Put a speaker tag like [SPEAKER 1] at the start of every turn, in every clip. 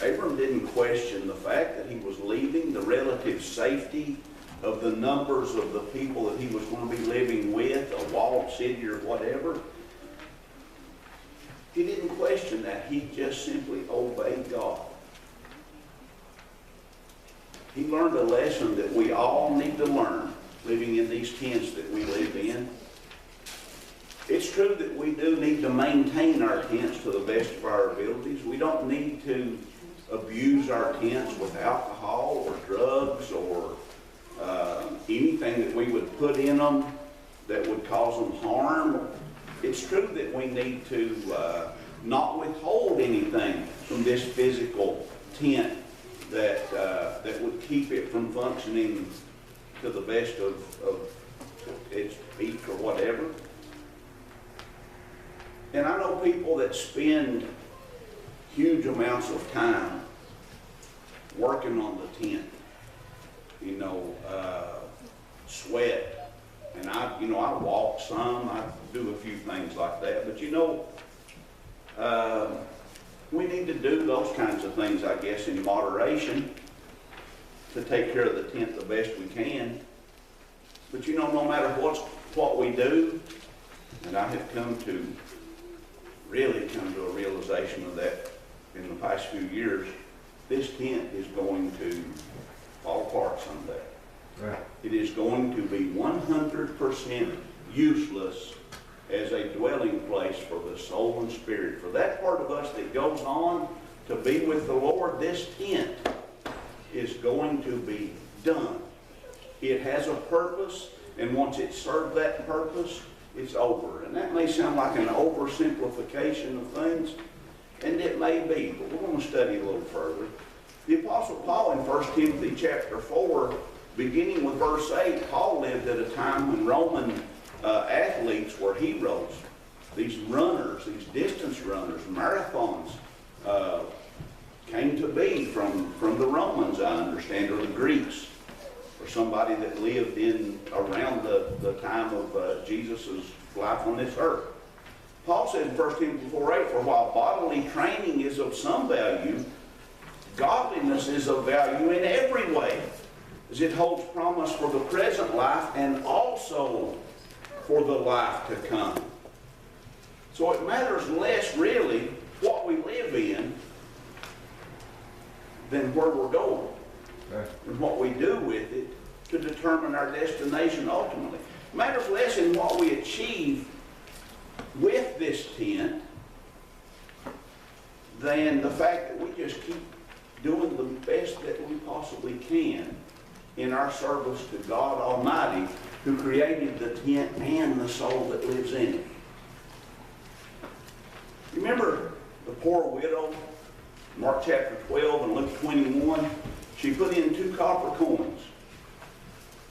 [SPEAKER 1] Abram didn't question the fact that he was leaving, the relative safety of the numbers of the people that he was going to be living with, a walled city or whatever. He didn't question that. He just simply obeyed God. He learned a lesson that we all need to learn living in these tents that we live in. It's true that we do need to maintain our tents to the best of our abilities. We don't need to abuse our tents with alcohol or drugs or anything that we would put in them that would cause them harm. It's true that we need to not withhold anything from this physical tent that would keep it from functioning to the best of its peak or whatever. And I know people that spend huge amounts of time working on the tent, sweat, and I walk some, I do a few things like that, but we need to do those kinds of things, I guess, in moderation to take care of the tent the best we can. But no matter what we do, and I have really come to a realization of that in the past few years, this tent is going to fall apart someday. Right. It is going to be 100% useless as a dwelling place for the soul and spirit. For that part of us that goes on to be with the Lord, this tent is going to be done. It has a purpose, and once it served that purpose, it's over. And that may sound like an oversimplification of things, and it may be, but we're going to study a little further. The Apostle Paul in 1 Timothy chapter 4, beginning with verse 8, Paul lived at a time when Roman athletes were heroes. These runners, these distance runners, marathons, came to be from the Romans, I understand, or the Greeks, or somebody that lived around the time of Jesus' life on this earth. Paul said in 1 Timothy 4:8, for while bodily training is of some value, godliness is of value in every way, as it holds promise for the present life and also for the life to come. So it matters less, really, what we live in than where we're going, and what we do with it to determine our destination ultimately. It matters less in what we achieve with this tent than the fact that we just keep doing the best that we possibly can in our service to God Almighty, who created the tent and the soul that lives in it. Remember the poor widow, Mark chapter 12 and Luke 21? She put in 2 copper coins.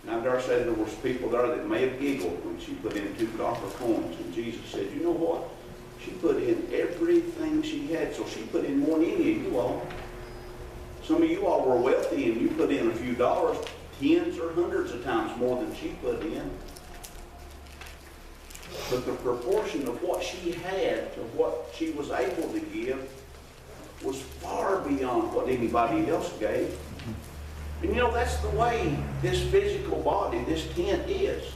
[SPEAKER 1] And I dare say there was people there that may have giggled when she put in 2 copper coins. And Jesus said, you know what? She put in everything she had, so she put in more than any of you all. Some of you all were wealthy and you put in a few dollars, tens or hundreds of times more than she put in. But the proportion of what she had to what she was able to give was far beyond what anybody else gave. And that's the way this physical body, this tent is.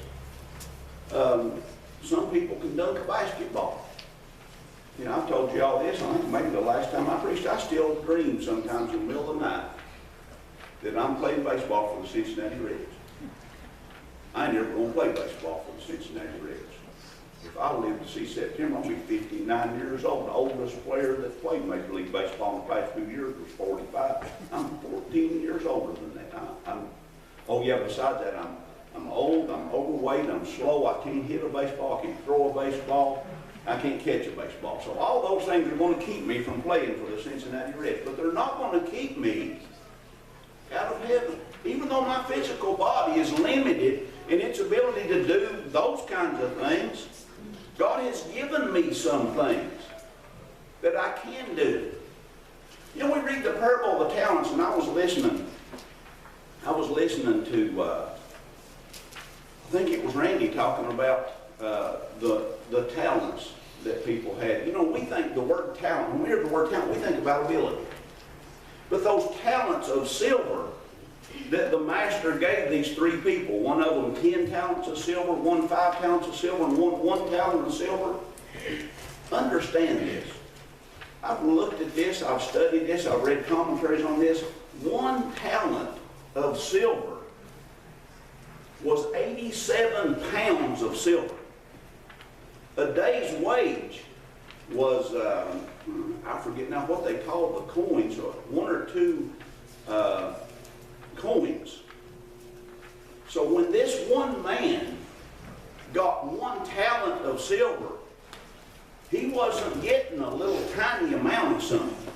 [SPEAKER 1] Some people can dunk a basketball. I've told you all this, I think maybe the last time I preached, I still dream sometimes in the middle of the night that I'm playing baseball for the Cincinnati Reds. I ain't never going to play baseball for the Cincinnati Reds. If I live to see September, I'll be 59 years old. The oldest player that played Major League Baseball in the past few years was 45. I'm 14 years older than that. Besides that, I'm old, I'm overweight, I'm slow, I can't hit a baseball, I can't throw a baseball, I can't catch a baseball. So all those things are going to keep me from playing for the Cincinnati Reds, but they're not going to keep me out of heaven. Even though my physical body is limited in its ability to do those kinds of things, God has given me some things that I can do. We read the parable of the talents, and I was listening to, I think it was Randy talking about the talents that people had. We think the word talent, when we hear the word talent, we think about ability. But those talents of silver that the master gave these three people, one of them 10 talents of silver, one 5 talents of silver, and one talent of silver. Understand this. I've looked at this, I've studied this, I've read commentaries on this. 1 talent of silver was 87 pounds of silver. A day's wage was, I forget now what they call the coins, or 1 or 2 coins. So when this one man got 1 talent of silver, he wasn't getting a little tiny amount of something.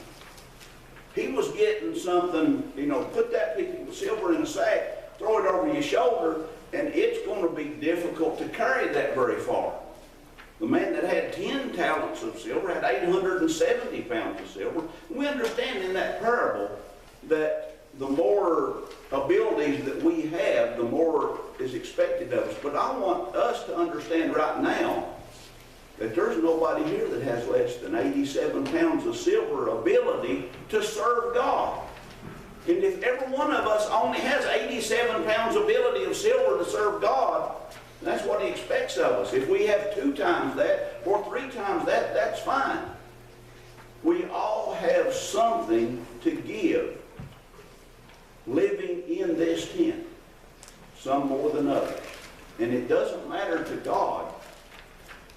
[SPEAKER 1] He was getting something, you know, put that piece of silver in a sack, throw it over your shoulder, and it's going to be difficult to carry that very far. The man that had 10 talents of silver had 870 pounds of silver. We understand in that parable that the more abilities that we have, the more is expected of us. But I want us to understand right now that there's nobody here that has less than 87 pounds of silver ability to serve God. And if every one of us only has 87 pounds ability of silver to serve God, that's what he expects of us. If we have 2 times that or 3 times that, that's fine. We all have something to give living in this tent, some more than others. And it doesn't matter to God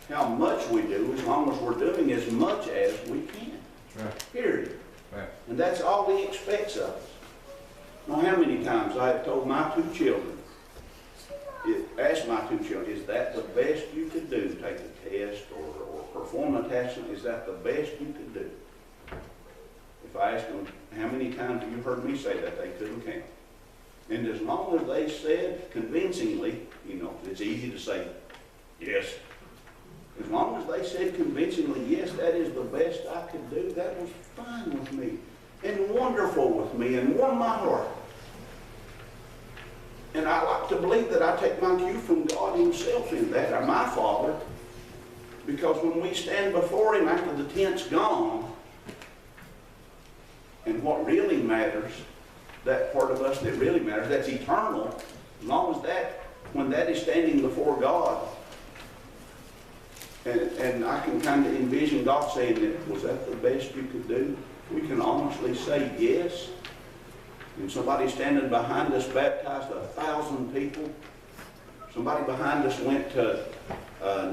[SPEAKER 1] how much we do, as long as we're doing as much as we can.
[SPEAKER 2] Right.
[SPEAKER 1] Period.
[SPEAKER 2] Right.
[SPEAKER 1] And that's all he expects of us. Now, how many times I have told my 2 children, asked my 2 children, is that the best you could do? Take a test or perform a test, is that the best you could do? If I asked them, how many times have you heard me say that, they couldn't count. And as long as they said convincingly, you know, it's easy to say, yes. As long as they said convincingly, yes, that is the best I could do, that was fine with me and wonderful with me and warmed my heart. And I like to believe that I take my cue from God himself in that, or my Father, because when we stand before him after the tent's gone, and what really matters, that part of us that really matters, that's eternal, as long as that, when that is standing before God, and I can kind of envision God saying that, was that the best you could do? We can honestly say yes. And somebody standing behind us baptized 1,000 people. Somebody behind us went to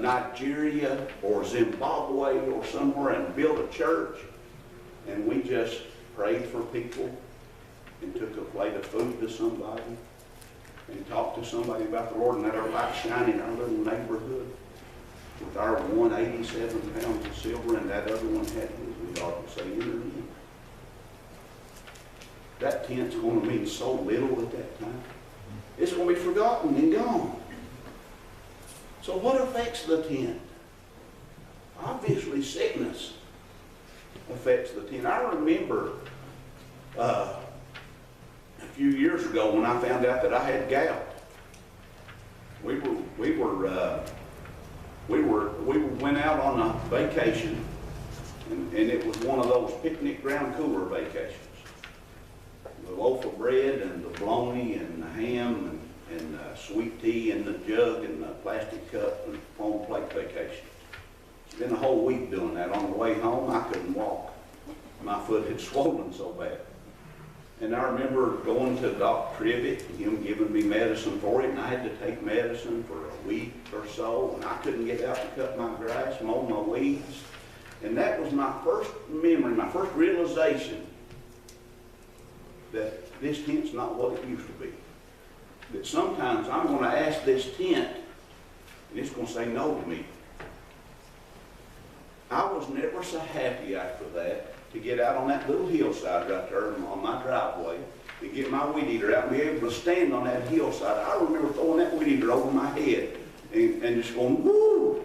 [SPEAKER 1] Nigeria or Zimbabwe or somewhere and built a church. And we just prayed for people and took a plate of food to somebody and talked to somebody about the Lord and let our light shine in our little neighborhood. With our 187 pounds of silver and that other one had, we ought to say, enter in. That tent's going to mean so little at that time. It's going to be forgotten and gone. So what affects the tent? Obviously sickness affects the tent. I remember a few years ago when I found out that I had gout. We went out on a vacation, and it was one of those picnic ground cooler vacations. The loaf of bread and the bologna and the ham and sweet tea in the jug and the plastic cup and foam plate vacation. Spent a whole week doing that. On the way home, I couldn't walk. My foot had swollen so bad. And I remember going to Dr. Tribbett and him giving me medicine for it, and I had to take medicine for a week or so, and I couldn't get out to cut my grass, mow my weeds. And that was my first memory, my first realization that this tent's not what it used to be. That sometimes I'm going to ask this tent, and it's going to say no to me. I was never so happy after that to get out on that little hillside right there on my driveway and get my weed eater out and be able to stand on that hillside. I remember throwing that weed eater over my head and just going, woo,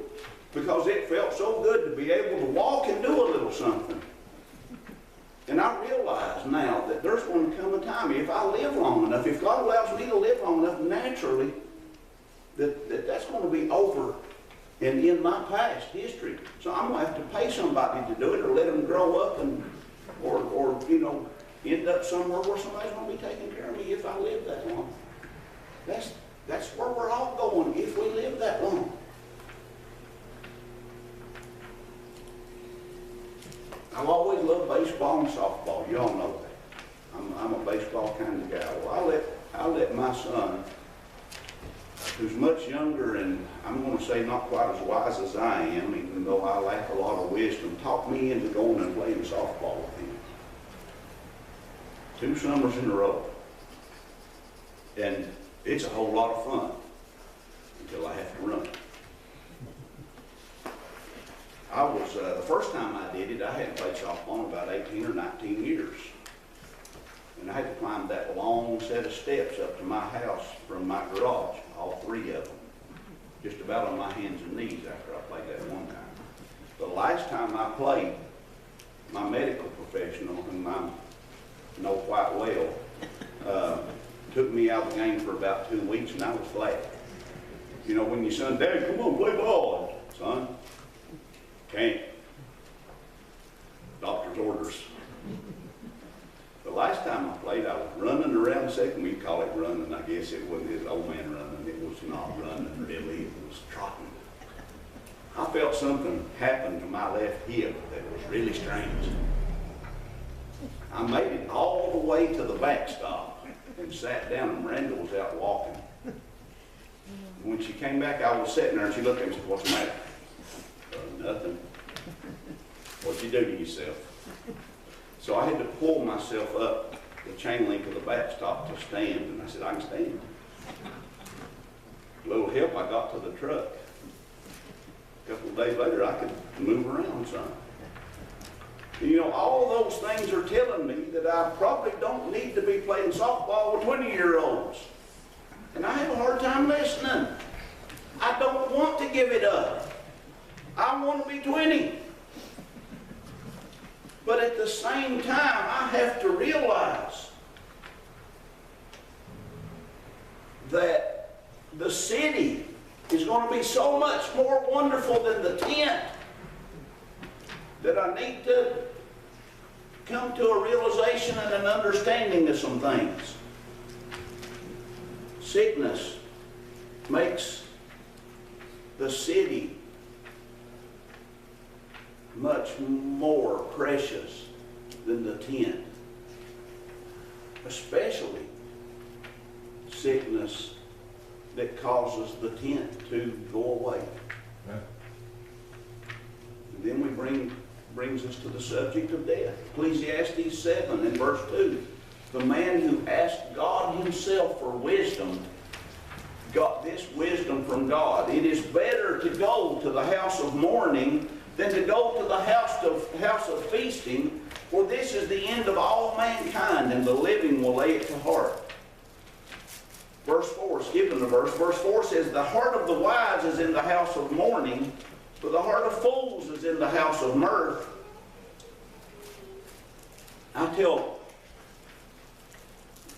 [SPEAKER 1] because it felt so good to be able to walk and do a little something. And I realize now that there's going to come a time, if I live long enough, if God allows me to live long enough, naturally, that's going to be over and in my past history. So I'm going to have to pay somebody to do it or let them grow up and, or you know, end up somewhere where somebody's going to be taking care of me if I live that long. That's where we're all going if we live that long. I've always loved baseball and softball. You all know that. I'm a baseball kind of guy. Well, I let my son, who's much younger and I'm going to say not quite as wise as I am, even though I lack a lot of wisdom, talk me into going and playing softball with him. 2 summers in a row. And it's a whole lot of fun until I have to run. I was, the first time I did it, I hadn't played softball in about 18 or 19 years. And I had to climb that long set of steps up to my house from my garage, all 3 of them, just about on my hands and knees after I played that one time. The last time I played, my medical professional, whom I know quite well, took me out of the game for about 2 weeks, and I was glad. You know, when your son, Dad, come on, play ball. Son, can't. Doctor's orders. The last time I played, I was running around the second. We call it running. I guess it wasn't his old man running. It was not running, really. It was trotting. I felt something happen to my left hip that was really strange. I made it all the way to the backstop and sat down, and Miranda was out walking. When she came back, I was sitting there, and she looked at me and said, "What's the matter?" Nothing. What'd you do to yourself? So I had to pull myself up the chain link of the backstop to stand, and I said, "I can stand." A little help, I got to the truck. A couple of days later, I could move around some. You know, all those things are telling me that I probably don't need to be playing softball with 20-year-olds. And I have a hard time listening. I don't want to give it up. I want to be 20. But at the same time, I have to realize that the city is going to be so much more wonderful than the tent that I need to come to a realization and an understanding of some things. Sickness makes the city much more precious than the tent, especially sickness that causes the tent to go away. Yeah. And then brings us to the subject of death. Ecclesiastes 7 and verse 2. The man who asked God himself for wisdom got this wisdom from God. It is better to go to the house of mourning than to go to the house of feasting, for this is the end of all mankind, and the living will lay it to heart. Verse 4, skipping the verse 4 says, the heart of the wise is in the house of mourning, but the heart of fools is in the house of mirth. I tell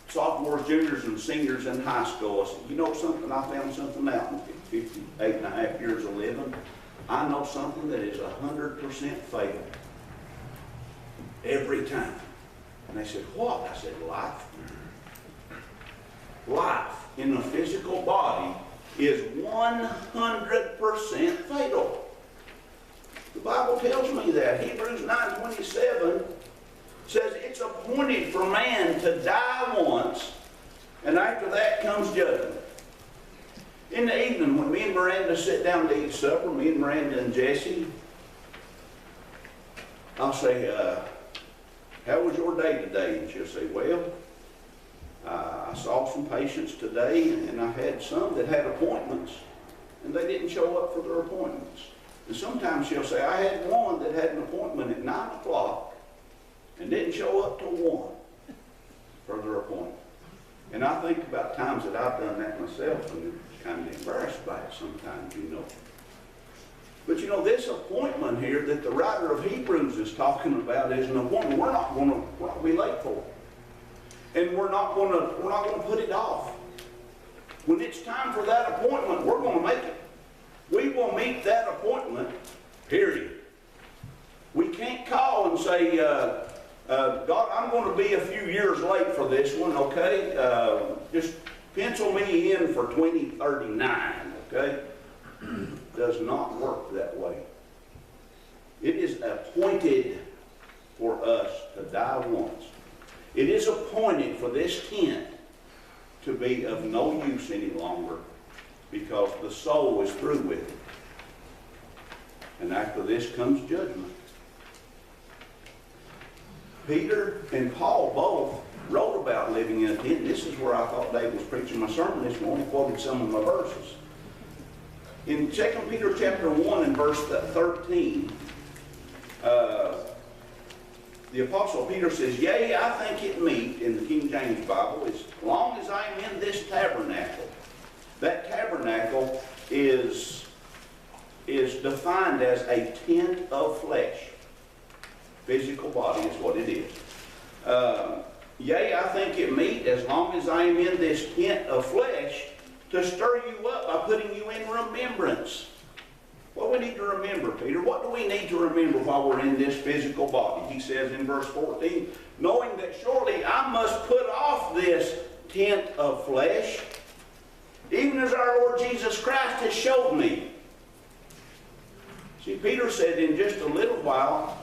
[SPEAKER 1] sophomores, juniors, and seniors in high school, I said, you know something? I found something out in 58 and a half years of living. I know something that is 100% fatal. Every time. And they said, what? I said, life. Life in the physical body is 100% fatal. The Bible tells me that. Hebrews 9:27 says it's appointed for man to die once, and after that comes judgment. In the evening, when me and Miranda sit down to eat supper, me and Miranda and Jesse, I'll say, how was your day today? And she'll say, well, I saw some patients today, and I had some that had appointments, and they didn't show up for their appointments. And sometimes she'll say, I had one that had an appointment at 9 o'clock and didn't show up till 1 for their appointment. And I think about times that I've done that myself, and I'm kind of embarrassed by it sometimes, you know. But you know, this appointment here that the writer of Hebrews is talking about is an appointment we're not going to be late for. And we're not going to put it off. When it's time for that appointment, we're going to make it. We will meet that appointment, period. We can't call and say, God, I'm going to be a few years late for this one, okay? Just pencil me in for 2039, okay? Does not work that way. It is appointed for us to die once. It is appointed for this tent to be of no use any longer because the soul is through with it. And after this comes judgment. Peter and Paul both wrote about living in a tent. This is where I thought Dave was preaching my sermon this morning, quoted some of my verses. In 2 Peter chapter 1 and verse 13, the Apostle Peter says, "Yea, I think it meet," in the King James Bible, "as long as I am in this tabernacle." That tabernacle is defined as a tent of flesh. Physical body is what it is. "Yea, I think it meet, as long as I am in this tent of flesh, to stir you up by putting you in remembrance." What do we need to remember, Peter? What do we need to remember while we're in this physical body? He says in verse 14, "Knowing that surely I must put off this tent of flesh, even as our Lord Jesus Christ has showed me." See, Peter said in just a little while,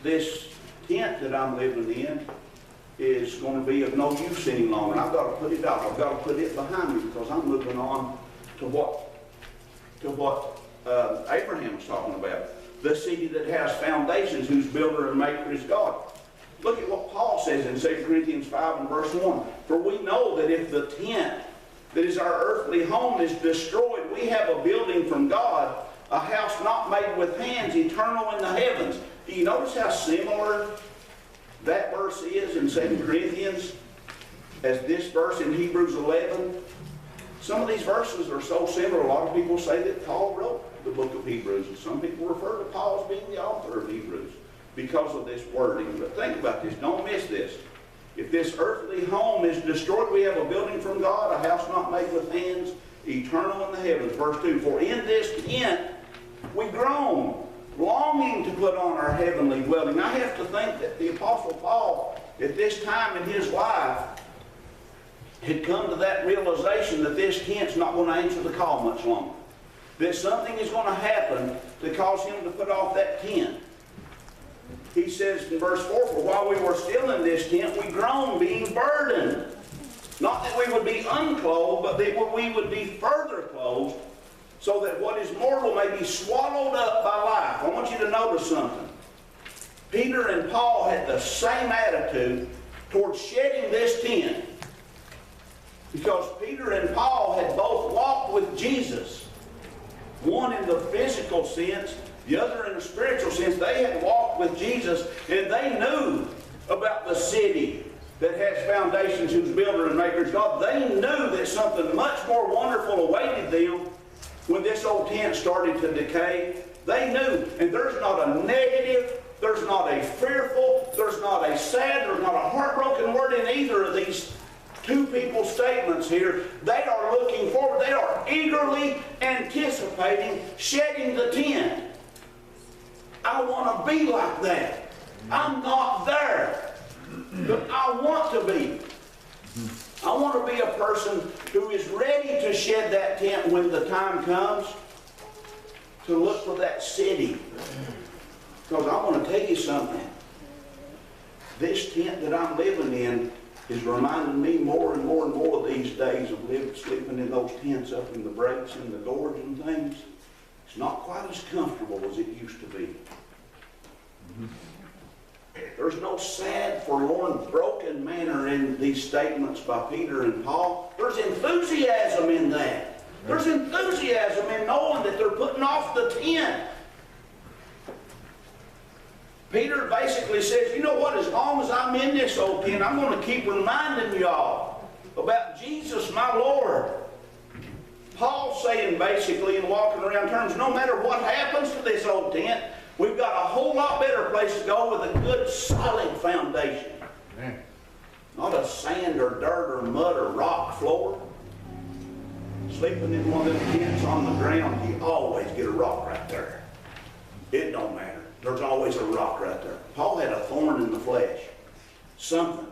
[SPEAKER 1] this tent that I'm living in is going to be of no use any longer. I've got to put it off. I've got to put it behind me because I'm moving on to what Abraham was talking about. The city that has foundations, whose builder and maker is God. Look at what Paul says in 2 Corinthians 5 and verse 1. "For we know that if the tent that is our earthly home is destroyed, we have a building from God, a house not made with hands, eternal in the heavens." Do you notice how similar that verse is in 2 Corinthians as this verse in Hebrews 11? Some of these verses are so similar, a lot of people say that Paul wrote the book of Hebrews, and some people refer to Paul as being the author of Hebrews because of this wording. But think about this, don't miss this. If this earthly home is destroyed, we have a building from God, a house not made with hands, eternal in the heavens. Verse 2, "For in this tent we groan, longing to put on our heavenly dwelling." I have to think that the Apostle Paul, at this time in his life, had come to that realization that this tent's not going to answer the call much longer. That something is going to happen to cause him to put off that tent. He says in verse 4, "For while we were still in this tent, we groaned, being burdened." Not that we would be unclothed, but that we would be further clothed, so that what is mortal may be swallowed up by life. I want you to notice something. Peter and Paul had the same attitude towards shedding this tent, because Peter and Paul had both walked with Jesus. One in the physical sense, the other in the spiritual sense. They had walked with Jesus, and they knew about the city that has foundations, whose builder and maker is God. They knew that something much more wonderful awaited them when this old tent started to decay. They knew, and there's not a negative, there's not a fearful, there's not a sad, there's not a heartbroken word in either of these two people's statements here. They are looking forward. They are eagerly anticipating shedding the tent. I want to be like that. I'm not there, but I want to be. I want to be a person who is ready to shed that tent when the time comes, to look for that city. Because I want to tell you something. This tent that I'm living in is reminding me more and more and more these days of sleeping in those tents up in the breaks and the gorge and things. It's not quite as comfortable as it used to be. There's no sad, forlorn, broken manner in these statements by Peter and Paul. There's enthusiasm in that. There's enthusiasm in knowing that they're putting off the tent. Peter basically says, you know what, as long as I'm in this old tent, I'm going to keep reminding y'all about Jesus, my Lord. Paul's saying basically, in walking around terms, no matter what happens to this old tent, we've got a whole lot better place to go with a good solid foundation. Amen. Not a sand or dirt or mud or rock floor. Sleeping in one of them tents on the ground, you always get a rock right there. It don't matter. There's always a rock right there. Paul had a thorn in the flesh. something.